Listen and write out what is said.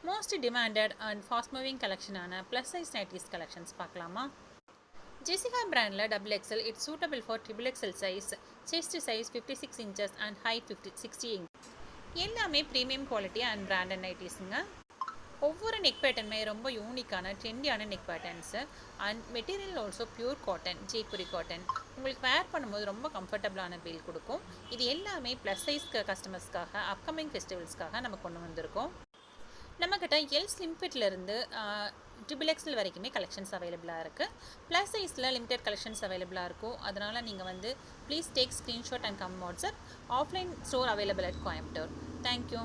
Most demanded and fast moving கலெக்ஷனான plus size nighties collections பார்க்கலாமா? Jessica பிராண்டில் double XL it's suitable for triple XL size, chest size 56 inches and height 60 inch. எல்லாமே premium quality and branded நைட்டிஸுங்க. ஒவ்வொரு neck பேட்டர்னுமே ரொம்ப யூனிக்கான ட்ரெண்டியான neck patterns and material also pure cotton, Jaipuri cotton. உங்களுக்கு வேர் பண்ணும்போது ரொம்ப கம்ஃபர்டபுளான ஃபீல் கொடுக்கும். இது எல்லாமே ப்ளஸ் சைஸ் கஸ்டமர்ஸ்க்காக அப்கமிங் ஃபெஸ்டிவல்ஸ்க்காக நம்ம கொண்டு வந்திருக்கோம். நம்மக்கிட்ட எல் ஸ்லிம் ஃபிட்லேருந்து ட்ரிபிள் எக்ஸல் வரைக்குமே கலெக்ஷன்ஸ் அவைலபிளாக இருக்குது. ப்ளஸ் சைஸில் லிமிடெட் கலெக்ஷன்ஸ் அவைலபிளாக இருக்கும். அதனால் நீங்கள் please take screenshot and come WhatsApp. Offline store available at Coimbatore. Thank you.